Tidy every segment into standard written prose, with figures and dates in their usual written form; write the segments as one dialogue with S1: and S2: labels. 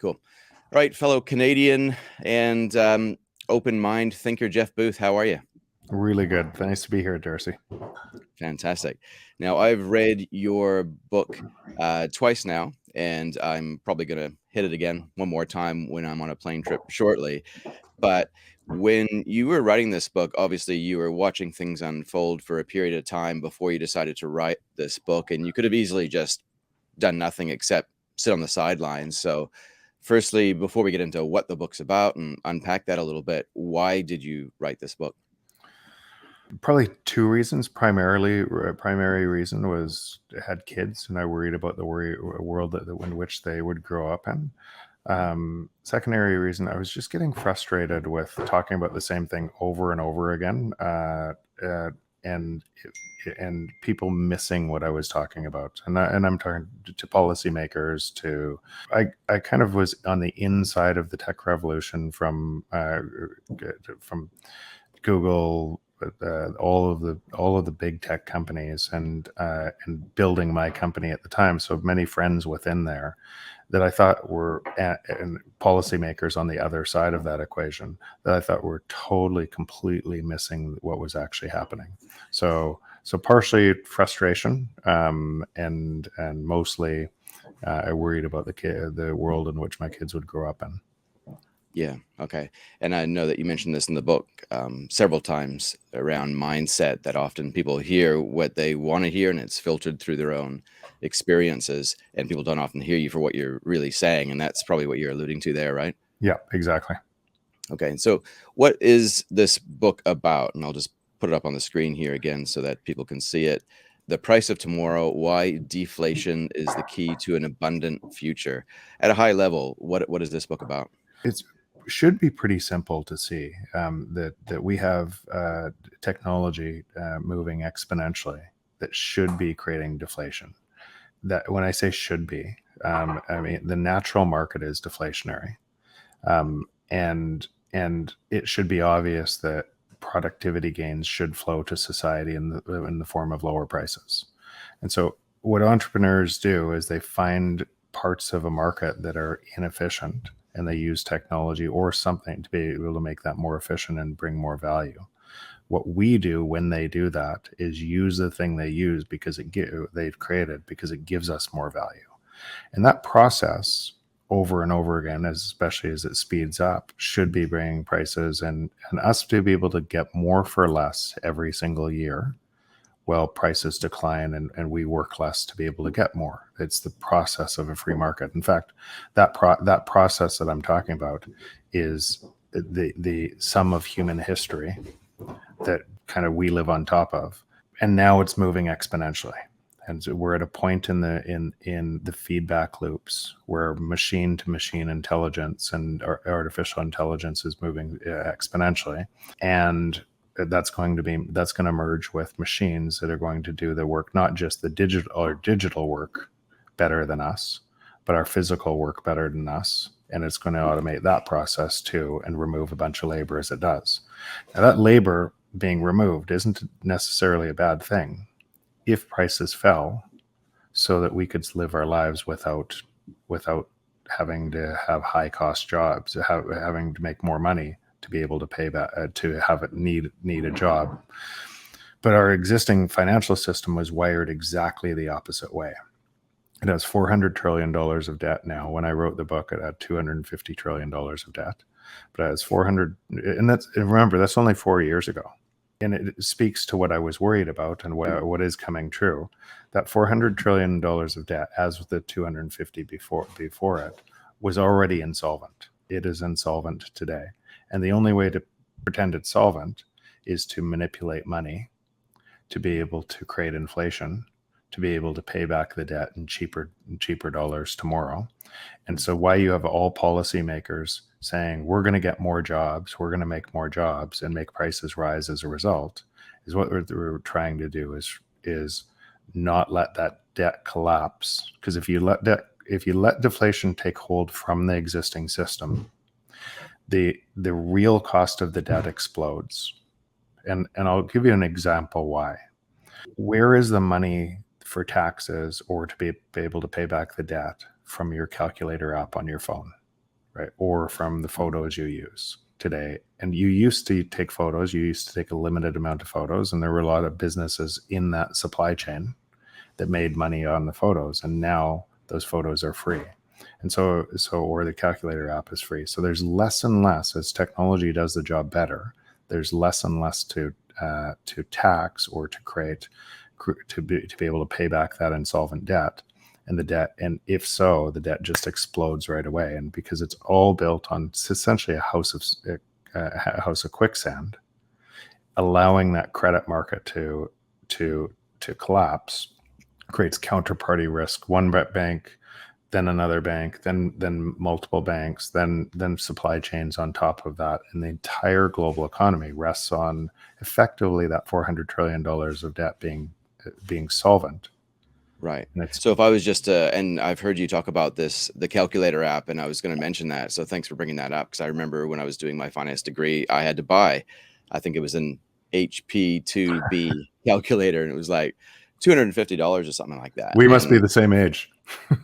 S1: Cool. All right, fellow Canadian and open mind thinker Jeff Booth, how are you?
S2: Really good. Nice to be here, Darcy.
S1: Fantastic. Now, I've read your book twice now, and I'm probably going to hit it again one more time when I'm on a plane trip shortly. But when you were writing this book, obviously you were watching things unfold for a period of time before you decided to write this book, and you could have easily just done nothing except sit on the sidelines. So, firstly, before we get into what the book's about and unpack that a little bit, why did you write this book?
S2: Probably two reasons. Primary reason was I had kids, and I worried about the world in which they would grow up in. Secondary reason, I was just getting frustrated with talking about the same thing over and over again, and and people missing what I was talking about. And I'm talking to policymakers. I kind of was on the inside of the tech revolution from Google, all of the big tech companies, and building my company at the time. So many friends within there that I thought were and policymakers on the other side of that equation that I thought were totally, completely missing what was actually happening. So partially frustration, and mostly I worried about the world in which my kids would grow up in.
S1: Yeah. Okay. And I know that you mentioned this in the book several times around mindset, that often people hear what they want to hear and it's filtered through their own experiences, and people don't often hear you for what you're really saying. And that's probably what you're alluding to there, right?
S2: Yeah, exactly.
S1: Okay. So what is this book about? And I'll just put it up on the screen here again so that people can see it. The Price of Tomorrow: Why Deflation is the Key to an Abundant Future. At a high level, what is this book about?
S2: It should be pretty simple to see, that we have technology moving exponentially that should be creating deflation. That when I say should be, I mean the natural market is deflationary, and it should be obvious that productivity gains should flow to society in the form of lower prices. And so, what entrepreneurs do is they find parts of a market that are inefficient, and they use technology or something to be able to make that more efficient and bring more value. What we do when they do that is use the thing they use because they've created, because it gives us more value. And that process over and over again, especially as it speeds up, should be bringing prices and us to be able to get more for less every single year, while prices decline and we work less to be able to get more. It's the process of a free market. In fact, that process that I'm talking about is the sum of human history that kind of we live on top of, and now it's moving exponentially. And so we're at a point in the feedback loops where machine to machine intelligence and artificial intelligence is moving exponentially, and that's going to merge with machines that are going to do the work, not just the digital work better than us, but our physical work better than us. And it's going to automate that process too and remove a bunch of labor as it does. Now, that labor being removed isn't necessarily a bad thing if prices fell, so that we could live our lives without having to have high cost jobs, having to make more money to be able to pay back, to have it need a job. But our existing financial system was wired exactly the opposite way. It has $400 trillion of debt now. When I wrote the book, it had $250 trillion of debt, but it has 400, and remember, that's only 4 years ago. And it speaks to what I was worried about and what is coming true. That $400 trillion of debt, as with the 250 before it, was already insolvent. It is insolvent today. And the only way to pretend it's solvent is to manipulate money to be able to create inflation, to be able to pay back the debt in cheaper dollars tomorrow. And so why you have all policymakers saying we're going to get more jobs, we're going to make more jobs and make prices rise as a result, is what we're trying to do is not let that debt collapse. Because if you let deflation take hold from the existing system, the real cost of the debt explodes. And I'll give you an example why. Where is the money for taxes or to be able to pay back the debt from your calculator app on your phone? right? Or from the photos you use today. And you used to take photos, you used to take a limited amount of photos, and there were a lot of businesses in that supply chain that made money on the photos. And now those photos are free. And or the calculator app is free. So there's less and less as technology does the job better. There's less and less to tax or to create to be able to pay back that insolvent debt. And the debt, and if so, the debt just explodes right away. And because it's all built on, it's essentially a house of quicksand, allowing that credit market to collapse creates counterparty risk. One bank, then another bank, then multiple banks, then supply chains on top of that, and the entire global economy rests on effectively that $400 trillion of debt being solvent.
S1: Right. So if I was just, and I've heard you talk about the calculator app, and I was going to mention that. So thanks for bringing that up, because I remember when I was doing my finance degree, I had to buy, I think it was an HP2B calculator, and it was like $250 or something like that.
S2: We must be
S1: And
S2: the same age.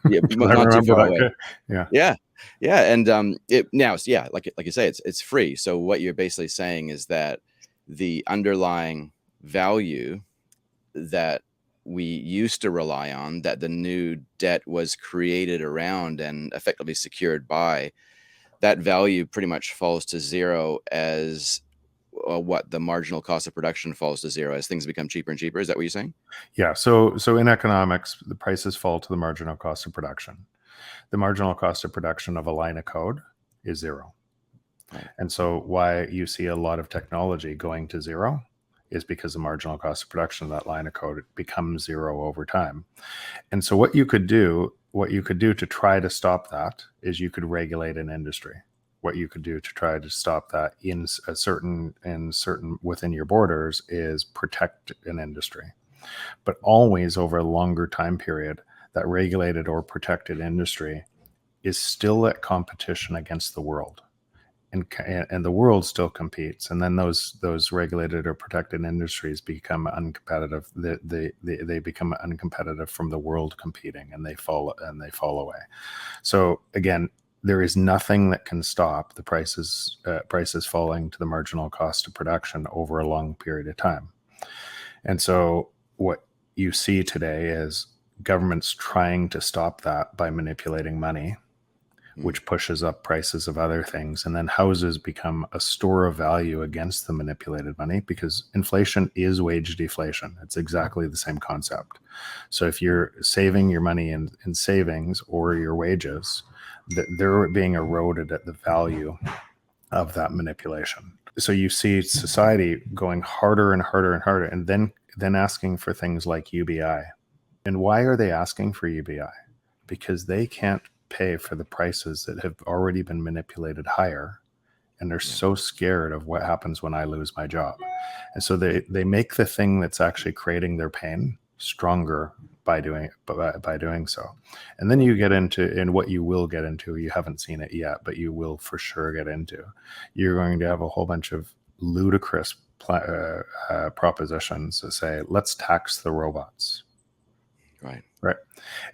S1: yeah,
S2: I
S1: not too
S2: remember
S1: far
S2: that.
S1: away.
S2: Yeah.
S1: Yeah. Yeah. And it now, yeah, like you say, it's free. So what you're basically saying is that the underlying value that we used to rely on, that the new debt was created around and effectively secured by, that value pretty much falls to zero as what the marginal cost of production falls to zero as things become cheaper and cheaper. Is that what you're saying?
S2: Yeah. So in economics, the prices fall to the marginal cost of production. The marginal cost of production of a line of code is zero.
S1: Right.
S2: And so why you see a lot of technology going to zero is because the marginal cost of production of that line of code becomes zero over time. And so what you could do to try to stop that is you could regulate an industry. What you could do to try to stop that in certain within your borders is protect an industry. But always over a longer time period, that regulated or protected industry is still at competition against the world. And the world still competes, and then those regulated or protected industries become uncompetitive. They become uncompetitive from the world competing, and they fall away. So again, there is nothing that can stop the prices falling to the marginal cost of production over a long period of time. And so what you see today is governments trying to stop that by manipulating money, which pushes up prices of other things. And then houses become a store of value against the manipulated money, because inflation is wage deflation. It's exactly the same concept. So if you're saving your money in savings or your wages, they're being eroded at the value of that manipulation. So you see society going harder and harder and harder, and then asking for things like UBI. And why are they asking for UBI? Because they can't pay for the prices that have already been manipulated higher, and they're so scared of what happens when I lose my job. And so they make the thing that's actually creating their pain stronger by doing so. And then you get into, and what you will get into, you haven't seen it yet, but you will for sure get into, you're going to have a whole bunch of ludicrous propositions that say, let's tax the robots. Right.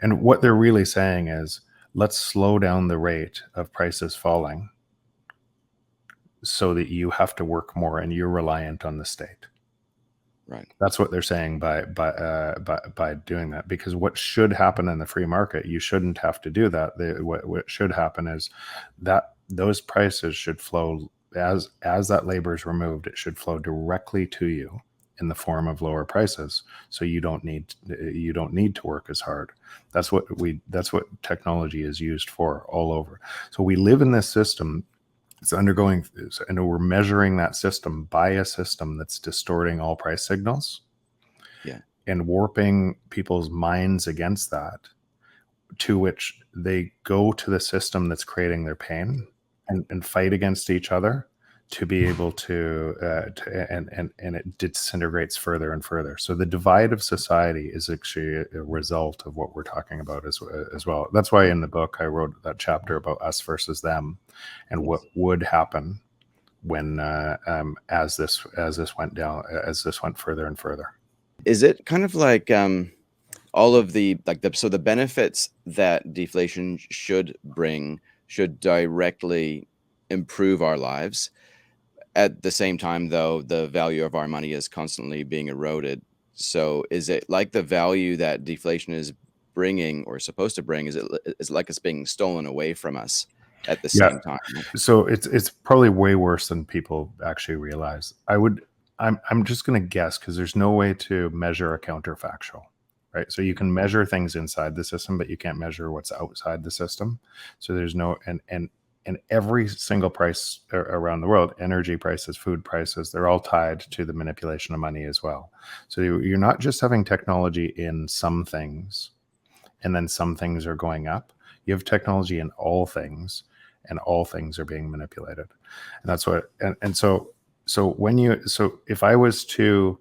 S2: And what they're really saying is, let's slow down the rate of prices falling so that you have to work more and you're reliant on the state.
S1: Right.
S2: That's what they're saying by doing that. Because what should happen in the free market, you shouldn't have to do that. What should happen is that those prices should flow as that labor is removed. It should flow directly to you in the form of lower prices, so you don't need to work as hard. That's what technology is used for all over. So we live in this system. It's undergoing, and we're measuring that system by a system that's distorting all price signals, and warping people's minds against that, to which they go to the system that's creating their pain and fight against each other to be able to and it disintegrates further and further. So the divide of society is actually a result of what we're talking about as well. That's why in the book I wrote that chapter about us versus them, and what would happen when as this went further and further.
S1: Is it kind of like all of the benefits that deflation should bring should directly improve our lives. At the same time, though, the value of our money is constantly being eroded. So is it like the value that deflation is bringing or supposed to bring, is it like it's being stolen away from us at the
S2: Yeah.
S1: same time?
S2: So it's probably way worse than people actually realize. I'm just going to guess because there's no way to measure a counterfactual, right? So you can measure things inside the system, but you can't measure what's outside the system. So there's no and every single price around the world, energy prices, food prices, they're all tied to the manipulation of money as well. So you're not just having technology in some things and then some things are going up. You have technology in all things, and all things are being manipulated. And that's what and so if I was to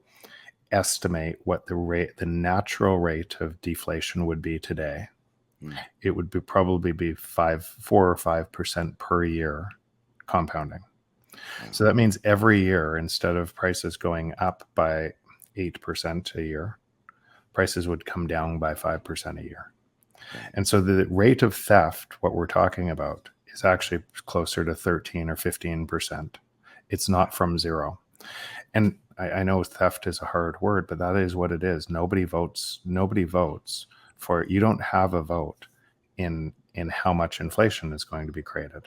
S2: estimate what the natural rate of deflation would be today, it would probably be 4 or 5% per year compounding. So that means every year, instead of prices going up by 8% a year, prices would come down by 5% a year. And so the rate of theft, what we're talking about, is actually closer to 13 or 15%. It's not from zero. And I know theft is a hard word, but that is what it is. Nobody votes for, you don't have a vote in how much inflation is going to be created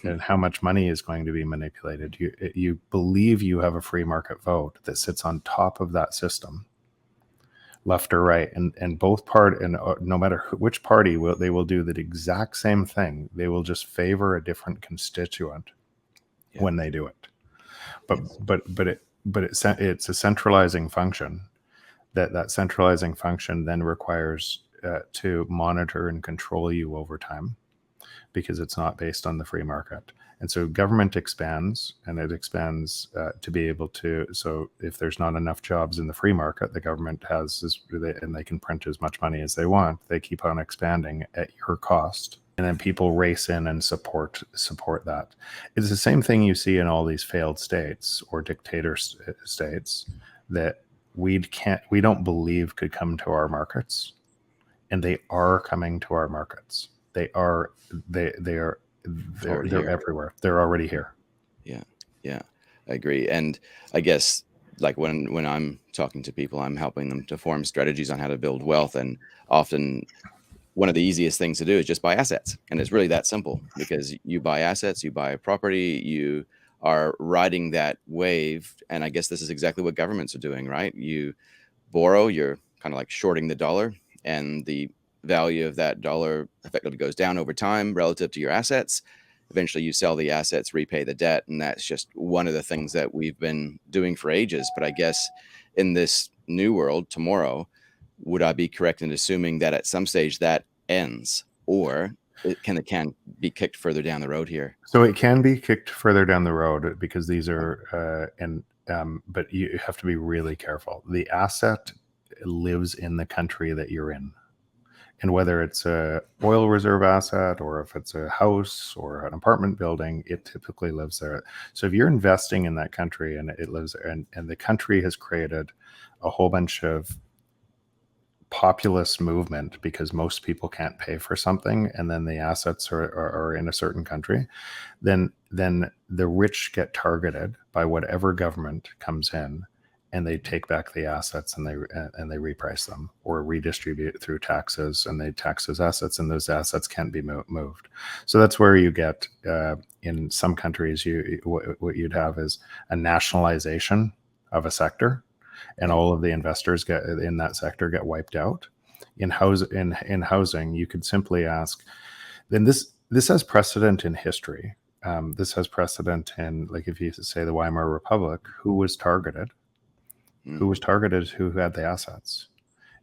S2: and how much money is going to be manipulated. You believe you have a free market vote that sits on top of that system, left or right, and both no matter which party they will do the exact same thing. They will just favor a different constituent when they do it. But it's a centralizing function. That centralizing function then requires to monitor and control you over time, because it's not based on the free market. And so government expands, and it expands to be able to, so if there's not enough jobs in the free market, the government has this, and they can print as much money as they want. They keep on expanding at your cost. And then people race in and support that. It's the same thing you see in all these failed states or dictator states that we don't believe could come to our markets. And they are coming to our markets. They're everywhere. They're already here.
S1: Yeah, I agree. And I guess, like, when I'm talking to people, I'm helping them to form strategies on how to build wealth. And often one of the easiest things to do is just buy assets. And it's really that simple, because you buy assets, you buy a property, you are riding that wave. And I guess this is exactly what governments are doing, right? You borrow, you're kind of like shorting the dollar, and the value of that dollar effectively goes down over time relative to your assets. Eventually you sell the assets, repay the debt, and that's just one of the things that we've been doing for ages. But I guess in this new world tomorrow, would I be correct in assuming that at some stage that ends, or it can be kicked further down the road here?
S2: So it can be kicked further down the road, because these are but you have to be really careful. The asset lives in the country that you're in. And whether it's a oil reserve asset, or if it's a house or an apartment building, it typically lives there. So if you're investing in that country and it lives there, and the country has created a whole bunch of populist movement because most people can't pay for something, and then the assets are in a certain country, then the rich get targeted by whatever government comes in, and they take back the assets and they reprice them or redistribute through taxes, and they tax those assets, and those assets can't be moved. So that's where you get in some countries, what you'd have is a nationalization of a sector, and all of the investors in that sector get wiped out. In housing, you could simply ask. Then this has precedent in history. This has precedent in, like, if you say the Weimar Republic, who was targeted? Who had the assets,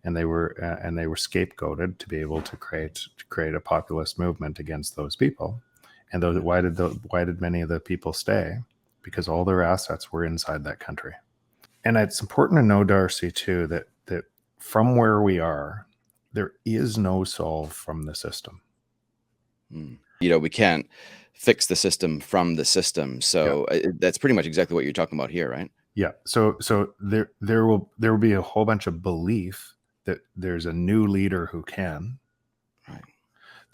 S2: and they were scapegoated to be able to create a populist movement against those people. And why did many of the people stay? Because all their assets were inside that country. And it's important to know, Darcy, too, that from where we are, there is no solve from the system.
S1: We can't fix the system from the system. So that's pretty much exactly what you're talking about here, right?
S2: Yeah. So there will be a whole bunch of belief that there's a new leader who can.
S1: Right.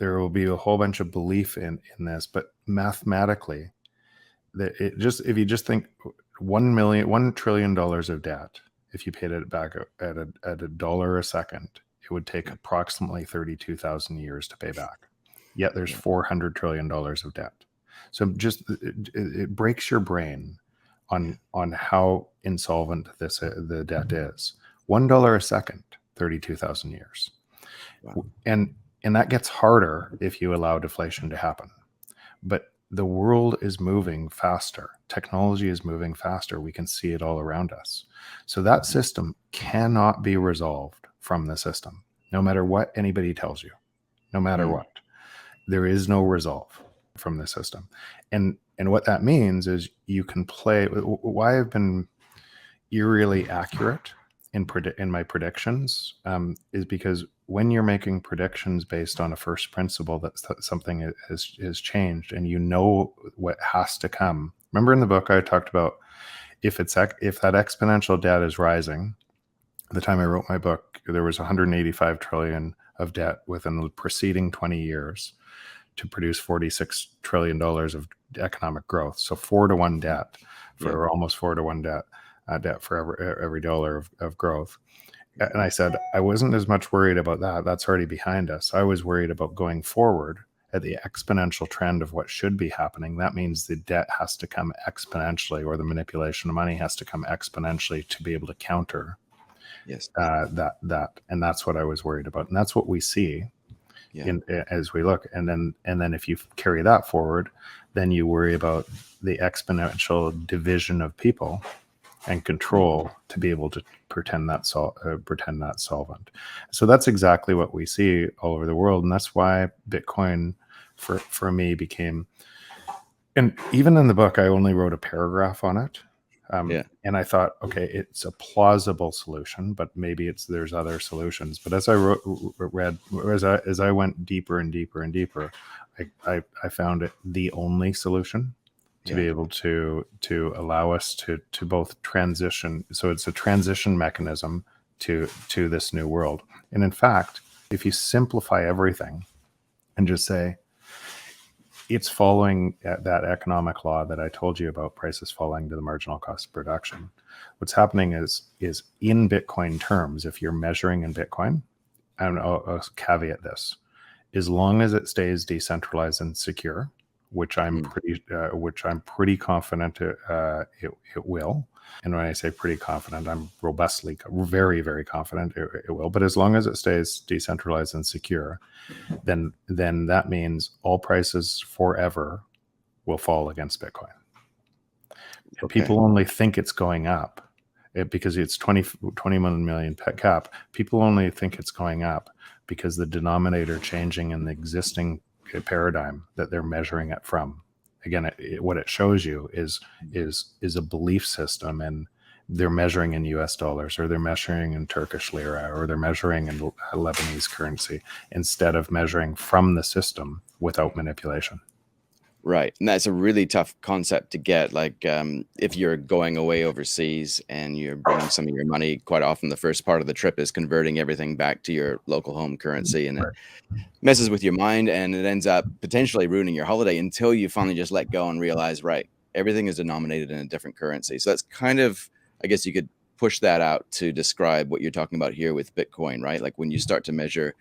S2: there will be a whole bunch of belief in this, but mathematically, that it just, if you just think $1 trillion of debt, if you paid it back at a dollar a second, it would take approximately 32,000 years to pay back. Yet there's $400 trillion of debt. So just it breaks your brain on how insolvent the debt is. $1 a second, 32,000 years.
S1: Wow.
S2: And that gets harder if you allow deflation to happen. But the world is moving faster. Technology is moving faster. We can see it all around us. So that system cannot be resolved from the system, no matter what anybody tells you, no matter what. There is no resolve from the system. And what that means is you can play. Why I've been eerily accurate in my predictions is because when you're making predictions based on a first principle that something has changed, and you know what has to come. Remember in the book I talked about if that exponential debt is rising. At the time I wrote my book, there was 185 trillion of debt within the preceding 20 years to produce $46 trillion of economic growth. So 4-to-1 debt for almost 4-to-1 debt for every dollar of growth. And I said, I wasn't as much worried about that. That's already behind us. I was worried about going forward at the exponential trend of what should be happening. That means the debt has to come exponentially, or the manipulation of money has to come exponentially to be able to counter that. And that's what I was worried about. And that's what we see as we look. And then if you carry that forward, then you worry about the exponential division of people and control to be able to pretend that solvent. So that's exactly what we see all over the world, and that's why Bitcoin, for me, became. And even in the book, I only wrote a paragraph on it, and I thought, okay, it's a plausible solution, but maybe there's other solutions. But as as I went deeper and deeper and deeper, I found it the only solution to be able to allow us to both transition. So it's a transition mechanism to this new world. And in fact, if you simplify everything and just say it's following that economic law that I told you about, prices falling to the marginal cost of production, what's happening is in Bitcoin terms, if you're measuring in Bitcoin, and I'll caveat this, as long as it stays decentralized and secure, which I'm pretty confident it will. And when I say pretty confident, I'm very, very confident it will. But as long as it stays decentralized and secure, then that means all prices forever will fall against Bitcoin. People only think it's going up because it's 21 million cap. People only think it's going up because the denominator changing in the existing paradigm that they're measuring it from. Again, what it shows you is a belief system, and they're measuring in US dollars, or they're measuring in Turkish lira, or they're measuring in Lebanese currency, instead of measuring from the system without manipulation.
S1: Right. And that's a really tough concept to get. Like, if you're going away overseas and you're bringing some of your money, quite often the first part of the trip is converting everything back to your local home currency. And it messes with your mind, and it ends up potentially ruining your holiday until you finally just let go and realize, right, everything is denominated in a different currency. So that's kind of, I guess you could push that out to describe what you're talking about here with Bitcoin, right? Like when you start to measure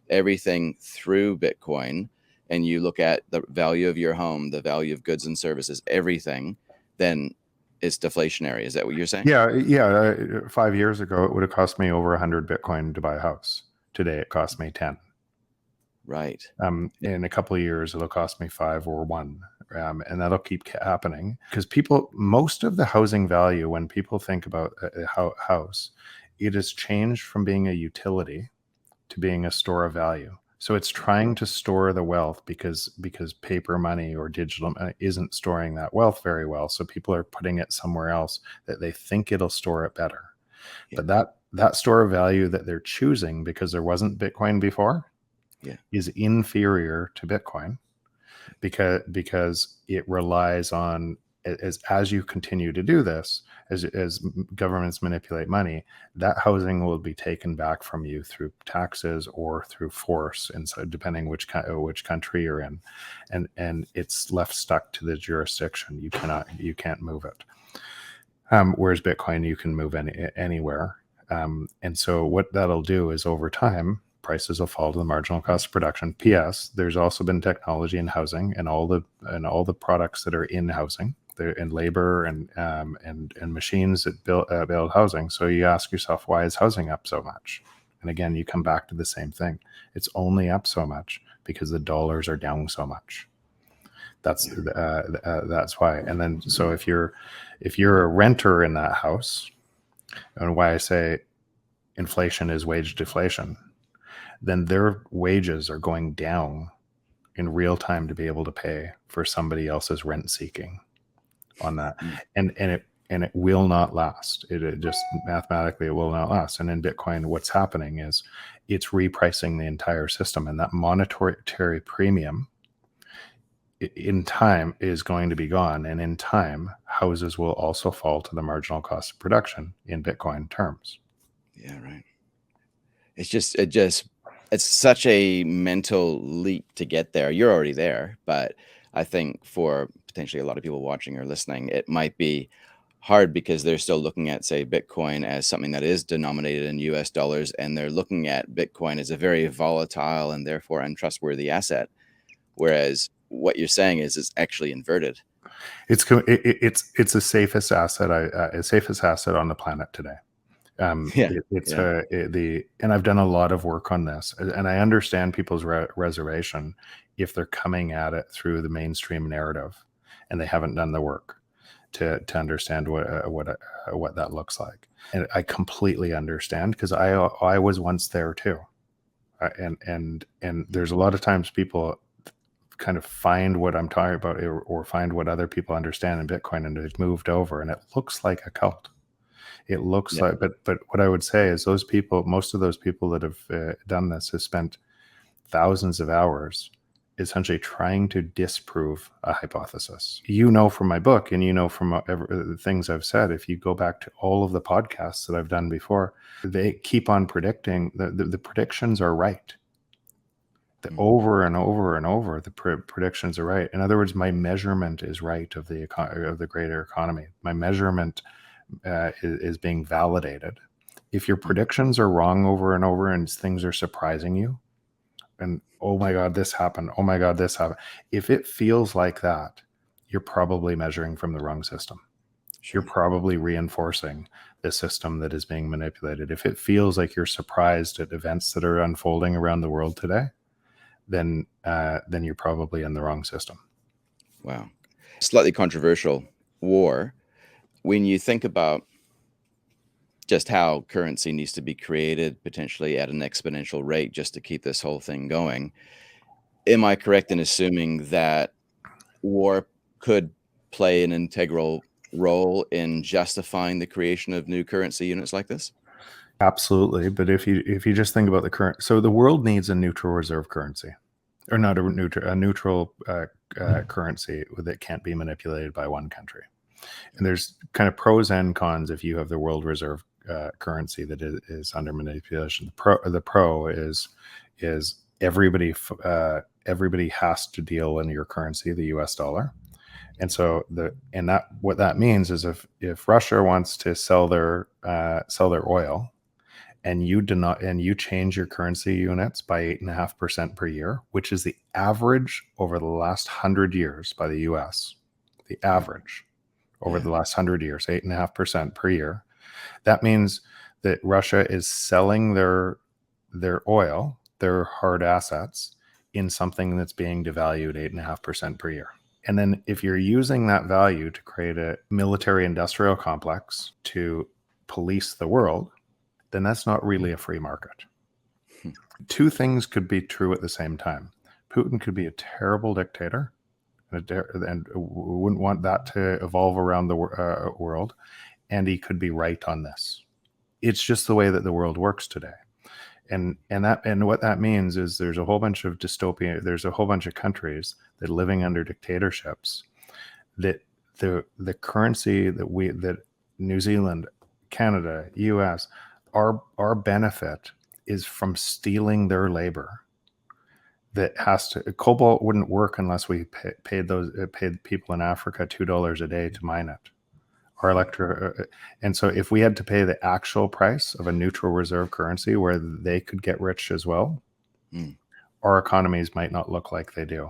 S1: everything through Bitcoin, and you look at the value of your home, the value of goods and services, everything, then it's deflationary. Is that what you're saying?
S2: Yeah. 5 years ago, it would have cost me over 100 Bitcoin to buy a house. Today, it costs me 10.
S1: Right.
S2: In a couple of years, it'll cost me 5 or 1. And that'll keep happening because most of the housing value, when people think about a house, it has changed from being a utility to being a store of value. So it's trying to store the wealth because paper money or digital money isn't storing that wealth very well. So people are putting it somewhere else that they think it'll store it better. But that store of value that they're choosing, because there wasn't Bitcoin before, is inferior to Bitcoin because it relies on as you continue to do this, as governments manipulate money, that housing will be taken back from you through taxes or through force, and so depending which country you're in, and it's left stuck to the jurisdiction. You can't move it. Whereas Bitcoin, you can move anywhere. And so what that'll do is over time, prices will fall to the marginal cost of production. P.S. There's also been technology in housing and all the products that are in housing, in labor and machines that build housing. So you ask yourself, why is housing up so much? And again, you come back to the same thing. It's only up so much because the dollars are down so much. That's why. And then so if you're a renter in that house, and why I say inflation is wage deflation, then their wages are going down in real time to be able to pay for somebody else's rent seeking on that. And it will not last. It just mathematically, it will not last. And in Bitcoin, what's happening is it's repricing the entire system, and that monetary premium in time is going to be gone. And in time, houses will also fall to the marginal cost of production in Bitcoin terms.
S1: Yeah, right. It's such a mental leap to get there. You're already there, but I think for potentially a lot of people watching or listening, it might be hard because they're still looking at, say, Bitcoin as something that is denominated in US dollars, and they're looking at Bitcoin as a very volatile and therefore untrustworthy asset. Whereas what you're saying is it's actually inverted.
S2: It's the safest asset on the planet today.
S1: Yeah.
S2: And I've done a lot of work on this, and I understand people's reservation if they're coming at it through the mainstream narrative, and they haven't done the work to understand what that looks like. And I completely understand, because I was once there too, and there's a lot of times people kind of find what I'm talking about or find what other people understand in Bitcoin, and they've moved over, and it looks like a cult. It looks like, but what I would say is most of those people that have done this have spent thousands of hours essentially trying to disprove a hypothesis. From my book, and from the things I've said, if you go back to all of the podcasts that I've done before, they keep on predicting, the predictions are right. Over and over and over, the predictions are right. In other words, my measurement is right of the greater economy. My measurement is being validated. If your predictions are wrong over and over, and things are surprising you, and oh my God, this happened. Oh my God, this happened. If it feels like that, you're probably measuring from the wrong system. Sure. You're probably reinforcing the system that is being manipulated. If it feels like you're surprised at events that are unfolding around the world today, then you're probably in the wrong system.
S1: Wow. Slightly controversial war. When you think about just how currency needs to be created potentially at an exponential rate just to keep this whole thing going, am I correct in assuming that war could play an integral role in justifying the creation of new currency units like this?
S2: Absolutely. But if you just think about so the world needs a neutral reserve currency, or not a neutral currency that can't be manipulated by one country. And there's kind of pros and cons if you have the world reserve currency that is under manipulation. The pro is everybody has to deal in your currency, the US dollar. And so what that means is if Russia wants to sell their oil, and you change your currency units by 8.5% per year, which is the average over the last 100 years by the US, the average over the last 100 years, 8.5% per year. That means that Russia is selling their oil, their hard assets, in something that's being devalued 8.5% per year. And then if you're using that value to create a military industrial complex to police the world, then that's not really a free market. Two things could be true at the same time. Putin could be a terrible dictator, and wouldn't want that to evolve around the world, and he could be right on this. It's just the way that the world works today. And what that means is there's a whole bunch of dystopia. There's a whole bunch of countries that are living under dictatorships that the currency that New Zealand, Canada, US, our benefit is from stealing their labor. That has to cobalt wouldn't work unless we paid people in Africa $2 a day to mine it. Our and so if we had to pay the actual price of a neutral reserve currency where they could get rich as well, our economies might not look like they do.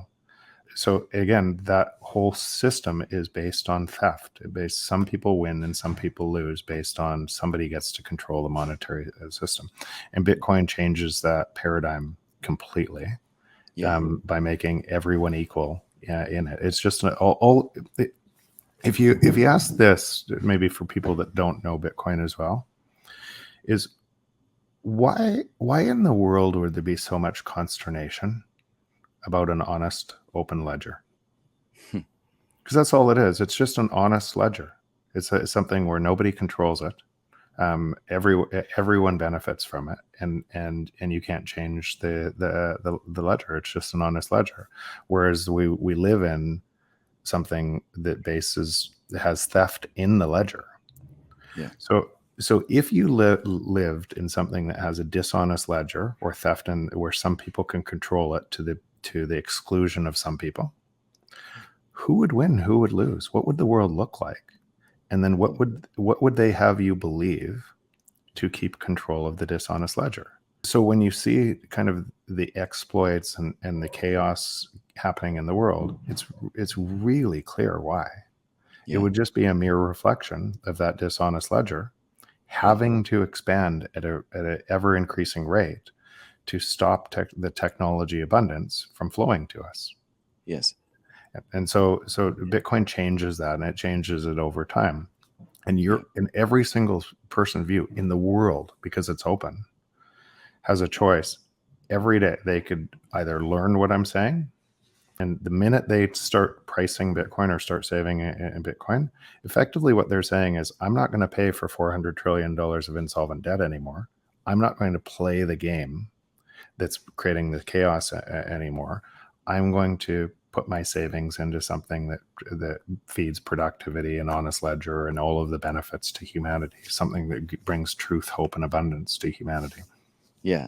S2: So again, that whole system is based on theft. Some people win and some people lose based on somebody gets to control the monetary system. And Bitcoin changes that paradigm completely by making everyone equal in it. It's just if you ask this, maybe for people that don't know Bitcoin as well, is why in the world would there be so much consternation about an honest open ledger? Because that's all it is. It's just an honest ledger. It's something where nobody controls it. Everyone benefits from it, and you can't change the ledger. It's just an honest ledger. Whereas we live in something that has theft in the ledger.
S1: Yeah.
S2: So if you lived in something that has a dishonest ledger or theft, and where some people can control it to the exclusion of some people, who would win? Who would lose? What would the world look like? And then what would they have you believe to keep control of the dishonest ledger? So when you see kind of the exploits and the chaos happening in the world, it's really clear why. It would just be a mere reflection of that dishonest ledger having to expand at a ever increasing rate to stop the technology abundance from flowing to us.
S1: Yes.
S2: And so Bitcoin changes that, and it changes it over time. And in every single person view in the world, because it's open, has a choice. Every day they could either learn what I'm saying, and the minute they start pricing Bitcoin or start saving in Bitcoin, effectively what they're saying is, I'm not going to pay for $400 trillion of insolvent debt anymore. I'm not going to play the game that's creating the chaos anymore. I'm going to put my savings into something that feeds productivity and honest ledger and all of the benefits to humanity, something that brings truth, hope, and abundance to humanity.
S1: Yeah.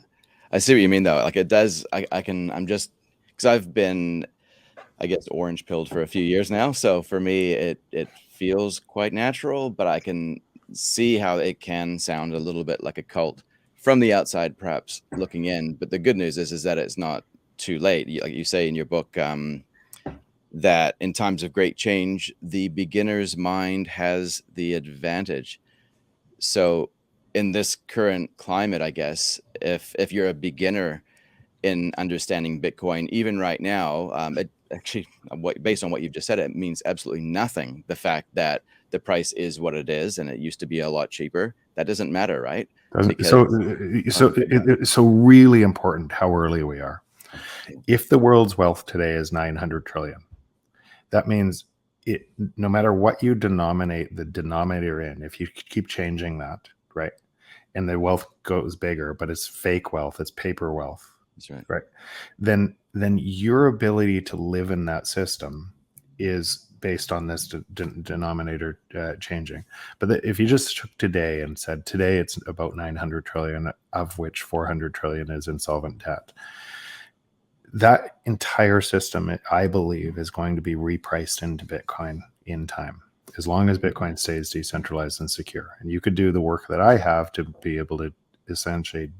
S1: I see what you mean, though. Like, it does, I'm just, because I've been, I guess, orange pilled for a few years now. So for me, it feels quite natural, but I can see how it can sound a little bit like a cult from the outside, perhaps looking in. But the good news is that it's not too late. Like you say in your book, that in times of great change, the beginner's mind has the advantage. So in this current climate, I guess, if you're a beginner in understanding Bitcoin, even right now, it actually, based on what you've just said, it means absolutely nothing. The fact that the price is what it is, and it used to be a lot cheaper, that doesn't matter, right?
S2: So really important how early we are. If the world's wealth today is 900 trillion, that means no matter what you denominate the denominator in, if you keep changing that, right, and the wealth goes bigger, but it's fake wealth, it's paper wealth.
S1: That's right.
S2: Right. Then your ability to live in that system is based on this denominator changing. But if you just took today and said today it's about 900 trillion, of which 400 trillion is insolvent debt, that entire system, I believe, is going to be repriced into Bitcoin in time, as long as Bitcoin stays decentralized and secure. And you could do the work that I have to be able to essentially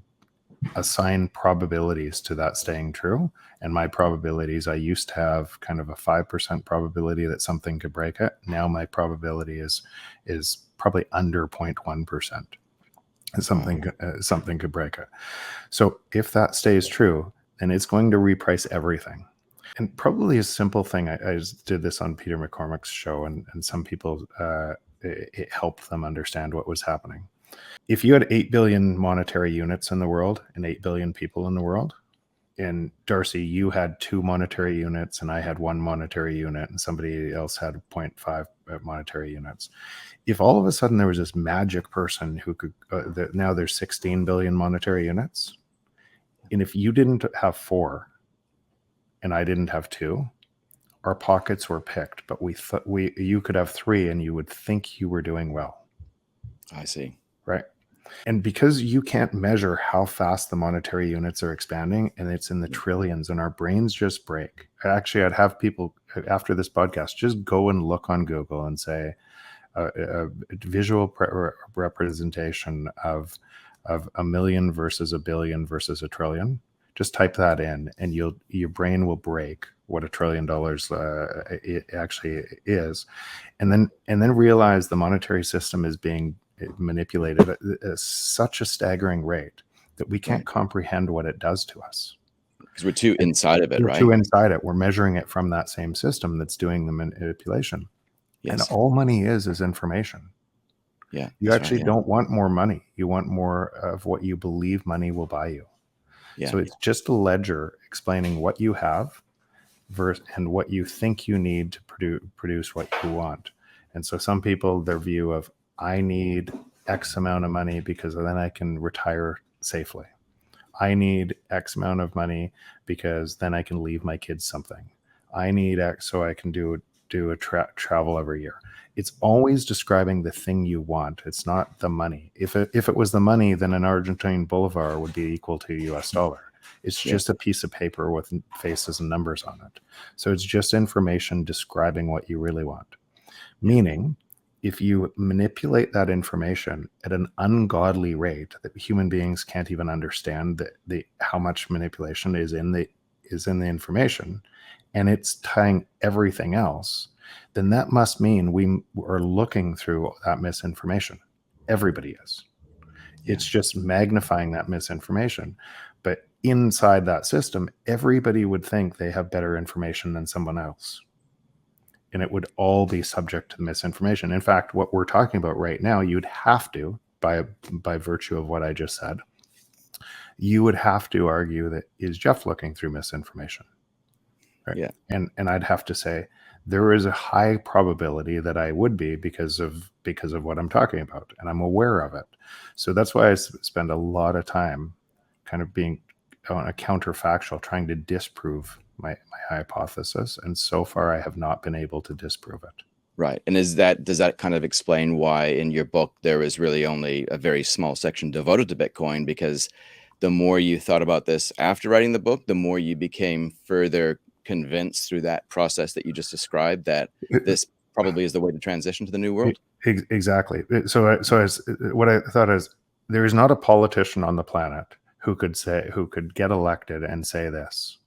S2: assign probabilities to that staying true. And my probabilities, I used to have kind of a 5% probability that something could break it. Now my probability is probably under 0.1%. Something could break it. So if that stays true, then it's going to reprice everything. And probably a simple thing, I just did this on Peter McCormack's show, and some people, it helped them understand what was happening. If you had 8 billion monetary units in the world and 8 billion people in the world, and Darcy, you had 2 monetary units and I had 1 monetary unit and somebody else had 0.5 monetary units. If all of a sudden there was this magic person who could, now there's 16 billion monetary units. And if you didn't have 4 and I didn't have 2, our pockets were picked, but you could have 3 and you would think you were doing well.
S1: I see.
S2: Right. And because you can't measure how fast the monetary units are expanding, and it's in the trillions, and our brains just break. Actually, I'd have people after this podcast just go and look on Google and say a visual representation of a million versus a billion versus a trillion. Just type that in, and your brain will break what $1 trillion it actually is, and then realize the monetary system is being manipulated at such a staggering rate that we can't comprehend what it does to us.
S1: Because we're too inside of it,
S2: We're
S1: right?
S2: too inside it. We're measuring it from that same system that's doing the manipulation.
S1: Yes.
S2: And all money is information.
S1: Yeah.
S2: You actually don't want more money. You want more of what you believe money will buy you.
S1: Yeah.
S2: So it's just a ledger explaining what you have and what you think you need to produce what you want. And so some people, their view of, I need X amount of money because then I can retire safely. I need X amount of money because then I can leave my kids something. I need X so I can do a travel every year. It's always describing the thing you want. It's not the money. If it was the money, then an Argentine bolivar would be equal to a US dollar. It's just a piece of paper with faces and numbers on it. So it's just information describing what you really want. Meaning, if you manipulate that information at an ungodly rate that human beings can't even understand how much manipulation is in the information, and it's tying everything else, then that must mean we are looking through that misinformation. Everybody is. It's just magnifying that misinformation. But inside that system, everybody would think they have better information than someone else. And it would all be subject to the misinformation. In fact, what we're talking about right now, you'd have to, by virtue of what I just said, you would have to argue that, is Jeff looking through misinformation? Right?
S1: Yeah.
S2: And I'd have to say there is a high probability that I would be because of what I'm talking about, and I'm aware of it. So that's why I spend a lot of time kind of being on a counterfactual, trying to disprove my hypothesis, and so far I have not been able to disprove it.
S1: Right. And does that kind of explain why in your book there is really only a very small section devoted to Bitcoin? Because the more you thought about this after writing the book, the more you became further convinced through that process that you just described that this probably is the way to transition to the new world.
S2: Exactly. So what I thought is, there is not a politician on the planet who could get elected and say this.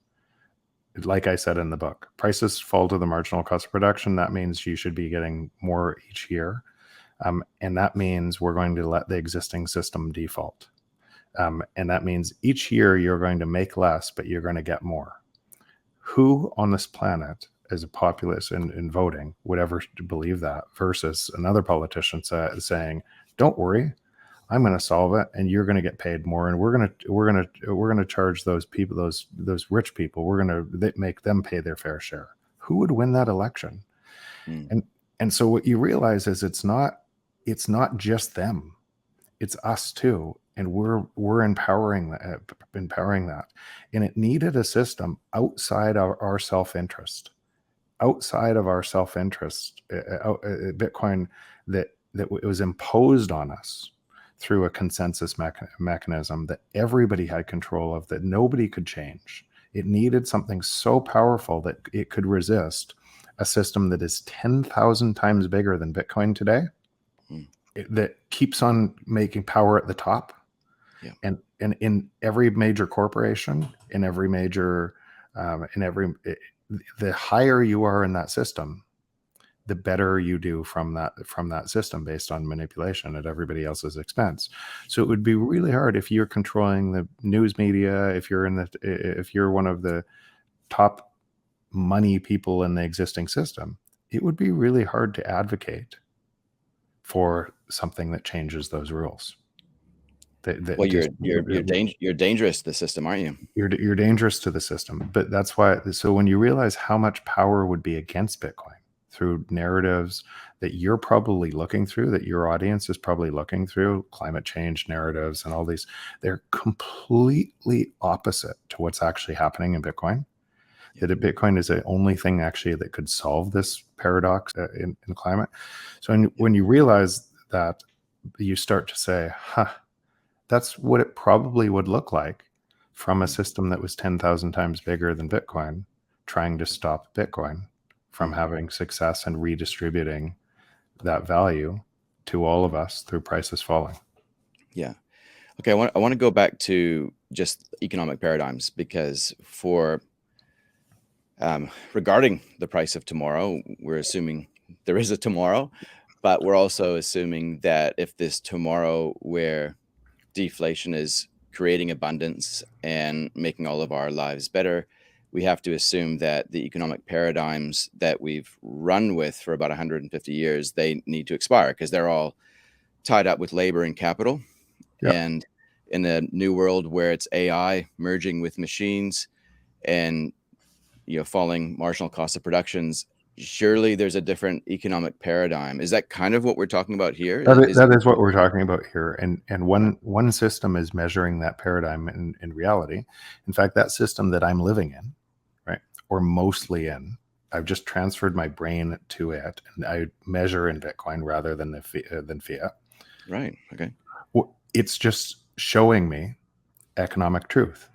S2: Like I said in the book, prices fall to the marginal cost of production. That means you should be getting more each year. And that means we're going to let the existing system default. And that means each year you're going to make less, but you're going to get more. Who on this planet, as a populace in voting, would ever believe that, versus another politician saying, don't worry, I'm going to solve it, and you're going to get paid more, and we're going to charge those people, those rich people, we're going to make them pay their fair share. Who would win that election? And so what you realize is it's not just them, it's us too, and we're empowering that, and it needed a system outside our self-interest, Bitcoin, that it was imposed on us through a consensus mechanism that everybody had control of, that nobody could change. It needed something so powerful that it could resist a system that is 10,000 times bigger than Bitcoin today, that keeps on making power at the top. And in every major corporation, in every major, the higher you are in that system, the better you do from that system, based on manipulation at everybody else's expense. So it would be really hard if you're controlling the news media, if you're one of the top money people in the existing system, it would be really hard to advocate for something that changes those rules.
S1: Well, you're dangerous to the system, aren't you?
S2: You're dangerous to the system. But that's why. So when you realize how much power would be against Bitcoin through narratives that you're probably looking through, that your audience is probably looking through, climate change narratives and all these, they're completely opposite to what's actually happening in Bitcoin.
S1: Yeah.
S2: that Bitcoin is the only thing actually that could solve this paradox in climate. So
S1: Yeah.
S2: when you realize that, you start to say, huh, that's what it probably would look like from a
S1: Mm.
S2: system that was 10,000 times bigger than Bitcoin, trying to stop Bitcoin from
S1: Mhm.
S2: having success and redistributing that value to all of us through prices falling.
S1: Yeah. Okay, I want to go back to just economic paradigms because regarding the price of tomorrow, we're assuming there is a tomorrow, but we're also assuming that if this tomorrow where deflation is creating abundance and making all of our lives better, we have to assume that the economic paradigms that we've run with for about 150 years, they need to expire because they're all tied up with labor and capital.
S2: Yeah.
S1: And in a new world where it's AI merging with machines and falling marginal cost of productions, surely there's a different economic paradigm. Is that kind of what we're talking about here? Is
S2: That is what we're talking about here, and
S1: right,
S2: one system is measuring that paradigm in reality. In fact, that system that I'm living in, right, or mostly in, I've just transferred my brain to it, and I measure in Bitcoin rather than than fiat.
S1: right, okay,
S2: It's just showing me economic truth.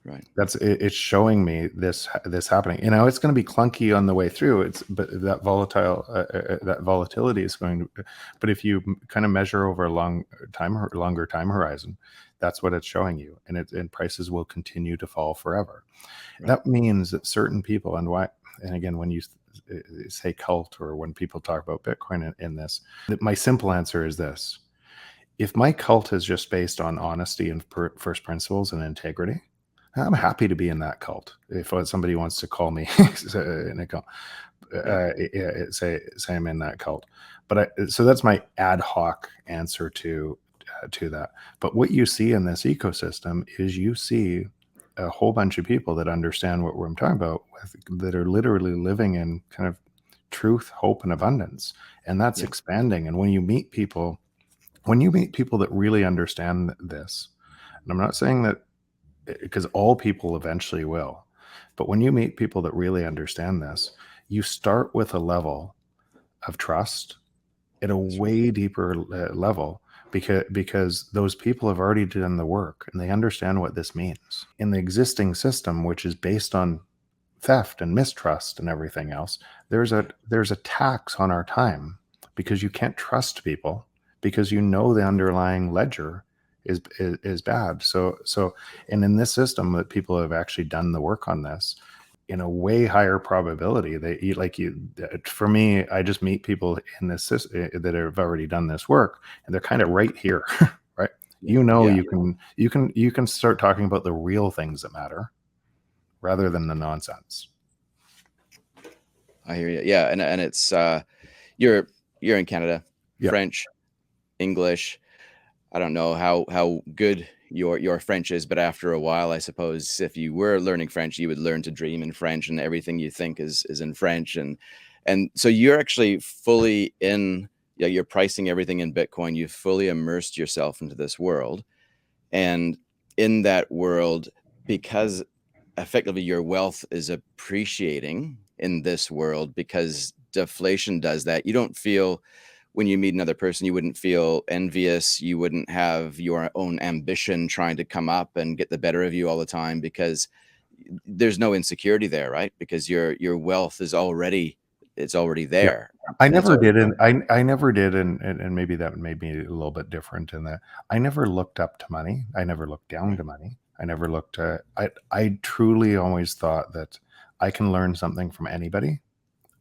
S1: right,
S2: It's showing me this happening. It's going to be clunky on the way through. But that volatility is going to. But if you kind of measure over a longer time horizon, that's what it's showing you, and prices will continue to fall forever.
S1: right,
S2: That means that certain people, and again, when you say cult, or when people talk about Bitcoin in this, that my simple answer is this: if my cult is just based on honesty and first principles and integrity, I'm happy to be in that cult. If somebody wants to call me in a cult,
S1: yeah,
S2: say I'm in that cult. So that's my ad hoc answer to that. But what you see in this ecosystem is you see a whole bunch of people that understand what I'm talking about, that are literally living in kind of truth, hope, and abundance, and that's
S1: yeah,
S2: expanding. And when you meet people that really understand this, and I'm not saying that because all people eventually will, but when you meet people that really understand this, you start with a level of trust at a
S1: that's right,
S2: way deeper level, because those people have already done the work and they understand what this means in the existing system, which is based on theft and mistrust and everything else.
S1: yeah,
S2: There's a tax on our time, because you can't trust people, because the underlying ledger is bad. And in this system, that people have actually done the work on this in a way higher probability. They eat like you. For me, I just meet people in this that have already done this work, and they're kind of right here, right?
S1: yeah, yeah.
S2: You can start talking about the real things that matter rather than the nonsense.
S1: I hear you. Yeah, and it's you're you're in Canada,
S2: Yep.
S1: French, English. I don't know how good your French is, but after a while, I suppose if you were learning French, you would learn to dream in French, and everything you think is in French, and so you're actually fully in. Yeah, you're pricing everything in Bitcoin. You've fully immersed yourself into this world, and in that world, because effectively your wealth is appreciating in this world because deflation does that. You don't feel when you meet another person, you wouldn't feel envious. You wouldn't have your own ambition trying to come up and get the better of you all the time because there's no insecurity there, right? Because your wealth is already it's already
S2: Yeah.
S1: there
S2: I
S1: and it's
S2: never
S1: already
S2: did, and I never did, and maybe that made me a little bit different in that I never looked up to money. I never looked down
S1: right,
S2: to money. I never looked to. I truly always thought that I can learn something from anybody,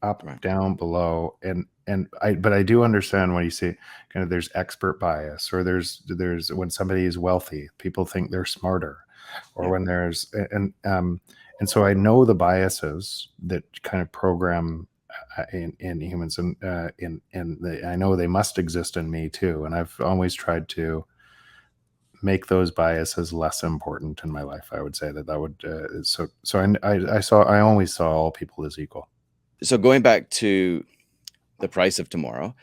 S2: up,
S1: right.
S2: down, below, but I do understand when you say kind of there's expert bias, or there's when somebody is wealthy, people think they're smarter, or
S1: Yeah,
S2: when there's and so I know the biases that kind of program in humans, and I know they must exist in me too, and I've always tried to make those biases less important in my life. I would say that would I always saw all people as equal.
S1: so going back to the price of tomorrow,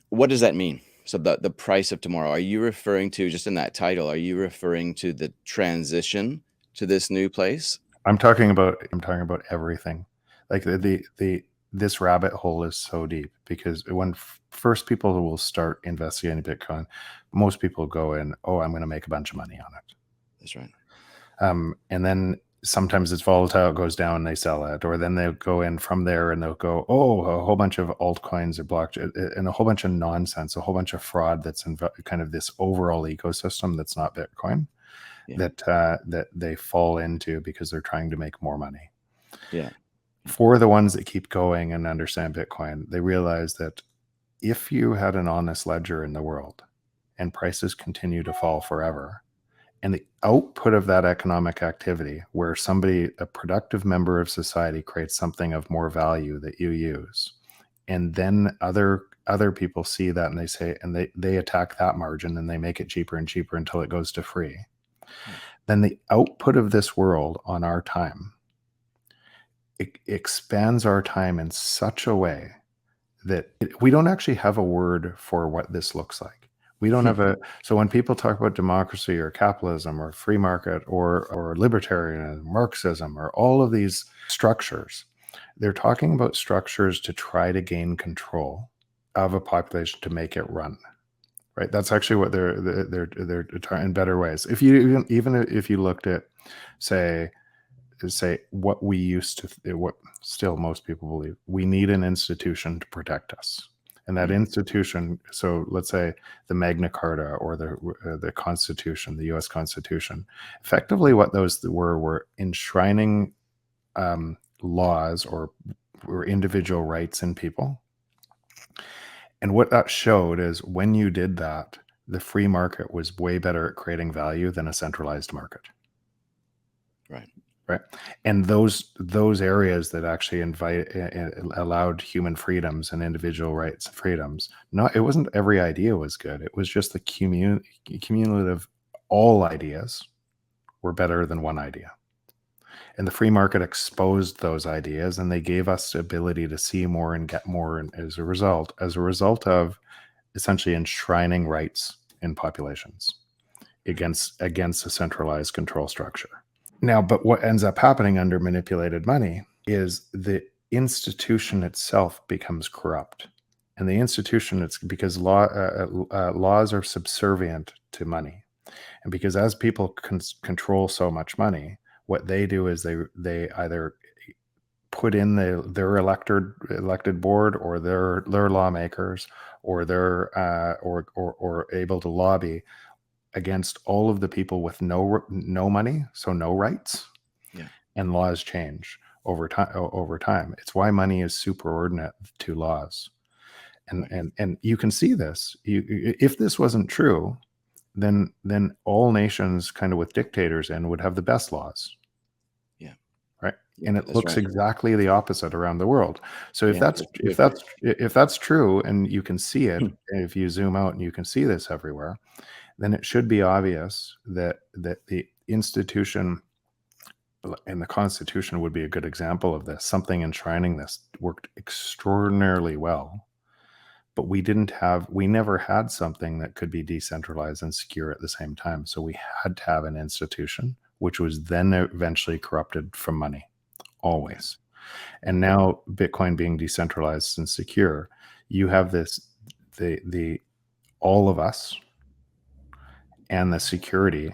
S1: what does that mean? So the price of tomorrow, are you referring to just in that title, are you referring to the transition to this new place?
S2: I'm talking about everything. Like this rabbit hole is so deep because when first people will start investigating Bitcoin, most people go in, oh, I'm going to make a bunch of money on it.
S1: That's right.
S2: And then sometimes it's volatile, it goes down, they sell it, or then they'll go in from there and they'll go, oh, a whole bunch of altcoins are blocked, and a whole bunch of nonsense, a whole bunch of fraud that's in kind of this overall ecosystem that's not Bitcoin.
S1: Yeah.
S2: That they fall into because they're trying to make more money.
S1: Yeah.
S2: For the ones that keep going and understand Bitcoin, they realize that if you had an honest ledger in the world and prices continue to fall forever, and the output of that economic activity, where a productive member of society creates something of more value that you use, and then other people see that and they say, and they attack that margin and they make it cheaper and cheaper until it goes to free.
S1: Yeah.
S2: Then the output of this world on our time, it expands our time in such a way that we don't actually have a word for what this looks like. We don't have so when people talk about democracy or capitalism or free market or libertarianism, Marxism, or all of these structures, they're talking about structures to try to gain control of a population to make it run. Right? That's actually what they're trying in better ways. If you even if you looked at, say what we used to, what still most people believe, we need an institution to protect us. And that institution, so let's say the Magna Carta or the Constitution, the U.S. Constitution, effectively what those were enshrining laws or individual rights in people. And what that showed is when you did that, the free market was way better at creating value than a centralized market. Right. And those areas that actually allowed human freedoms and individual rights and freedoms, it wasn't every idea was good. It was just the cumulative, all ideas were better than one idea. And the free market exposed those ideas, and they gave us the ability to see more and get more. And as a result of essentially enshrining rights in populations against a centralized control structure. Now, but what ends up happening under manipulated money is the institution itself becomes corrupt. And the institution, it's because laws are subservient to money. And because as people control so much money, what they do is they either put in their elected board or their lawmakers or their or able to lobby against all of the people with no money, so no rights.
S1: Yeah.
S2: And laws change over time. It's why money is superordinate to laws. And you can see this. If this wasn't true, then all nations kind of with dictators in would have the best laws.
S1: Yeah.
S2: Right. And it looks exactly the opposite around the world. So if that's true, and you can see it, if you zoom out and you can see this everywhere, then it should be obvious that the institution and the Constitution would be a good example of this. Something enshrining this worked extraordinarily well, but we never had something that could be decentralized and secure at the same time. So we had to have an institution, which was then eventually corrupted from money, always. And now Bitcoin being decentralized and secure, you have this, all of us, and the security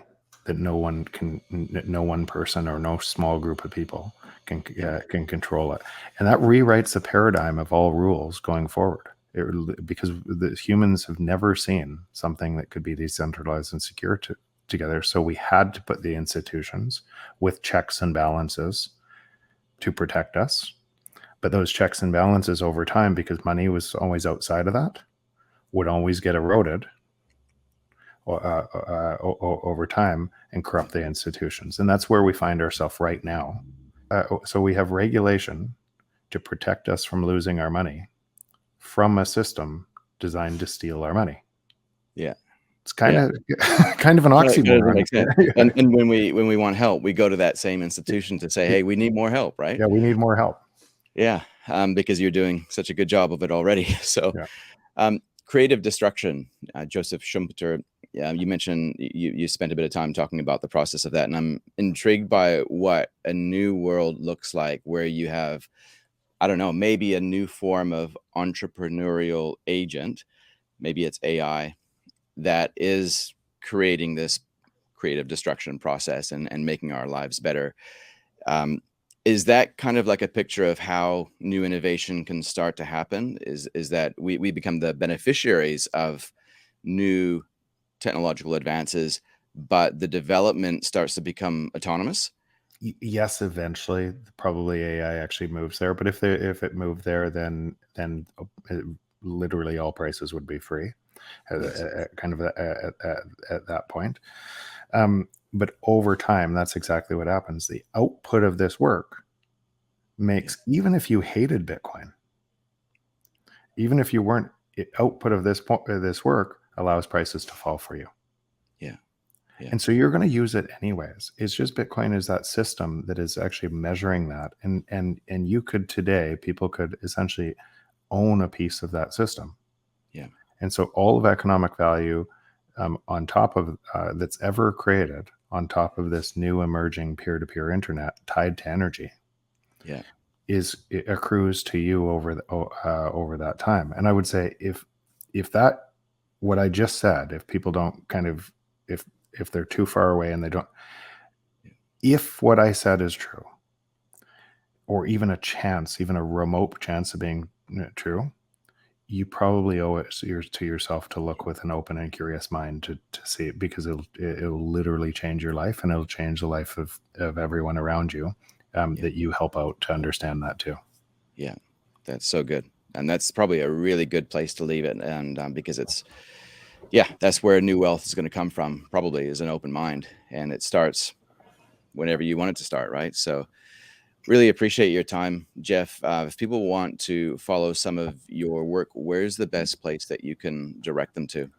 S2: that no one person or no small group of people can control it. And that rewrites the paradigm of all rules going forward. Because the humans have never seen something that could be decentralized and secure together. So we had to put the institutions with checks and balances to protect us. But those checks and balances over time, because money was always outside of that, would always get eroded over time and corrupt the institutions. And that's where we find ourselves right now. So we have regulation to protect us from losing our money from a system designed to steal our money.
S1: Yeah.
S2: It's kind of an oxymoron.
S1: And when we want help, we go to that same institution to say, hey, we need more help, right?
S2: Yeah, we need more help.
S1: Yeah, because you're doing such a good job of it already. So creative destruction, Joseph Schumpeter Yeah, you mentioned you spent a bit of time talking about the process of that, and I'm intrigued by what a new world looks like where you have, I don't know, maybe a new form of entrepreneurial agent, maybe it's AI, that is creating this creative destruction process and making our lives better. Um, is that kind of like a picture of how new innovation can start to happen? Is that we become the beneficiaries of new technological advances, but the development starts to become autonomous?
S2: Yes, eventually, probably AI actually moves there. But if it moved there, literally all prices would be free,
S1: Yes.
S2: kind of at that point. But over time, that's exactly what happens. The output of this work
S1: Yeah.
S2: makes, even if you hated Bitcoin, even if you weren't, output of this work allows prices to fall for you.
S1: Yeah. Yeah.
S2: And so you're going to use it anyways. It's just Bitcoin is that system that is actually measuring that. And you could today, people could essentially own a piece of that system.
S1: Yeah.
S2: And so all of economic value on top of that's ever created on top of this new emerging peer-to-peer internet tied to energy
S1: Yeah.
S2: it accrues to you over that time. And I would say if that what I just said, if people don't kind of if they're too far away and they don't, if what I said is true, or even even a remote chance of being true, you probably owe it to yourself to look with an open and curious mind to see it, because it'll literally change your life, and it'll change the life of everyone around you
S1: Yeah.
S2: that you help out to understand that too.
S1: Yeah. That's so good. And that's probably a really good place to leave it. And because yeah, that's where new wealth is going to come from, probably, is an open mind. And it starts whenever you want it to start, right? So really appreciate your time, Jeff. If people want to follow some of your work, where's the best place that you can direct them to?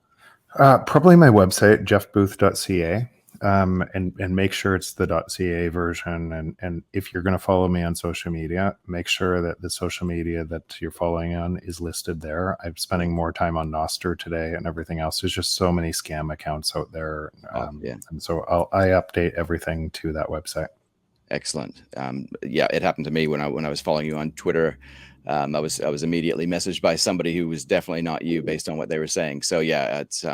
S2: Probably my website, jeffbooth.ca, and make sure it's the .ca version. And if you're going to follow me on social media, make sure that the social media that you're following on is listed there. I'm
S1: Yeah.
S2: spending more time on Noster today and everything else. There's just so many scam accounts out there,
S1: Oh, yeah.
S2: and so I update everything to that website.
S1: Excellent. Yeah, it happened to me when I was following you on Twitter. I was immediately messaged by somebody who was definitely not you based on what they were saying. So yeah, it's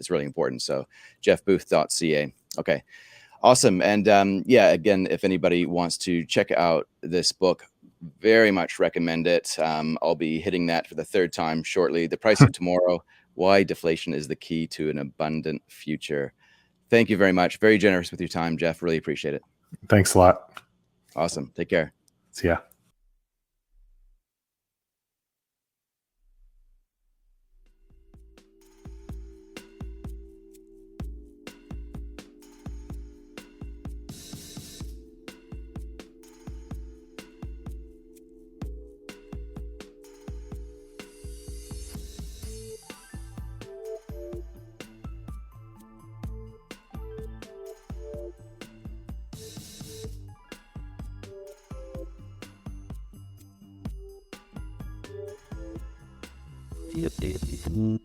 S1: really important. So jeffbooth.ca. Okay, awesome. And yeah, again, if anybody wants to check out this book, very much recommend it. I'll be hitting that for the third time shortly. The Price of Tomorrow: Why Deflation is the Key to an Abundant Future. Thank you very much. Very generous with your time, Jeff. Really appreciate it.
S2: Thanks a lot.
S1: Awesome. Take care.
S2: See ya.
S3: Yep.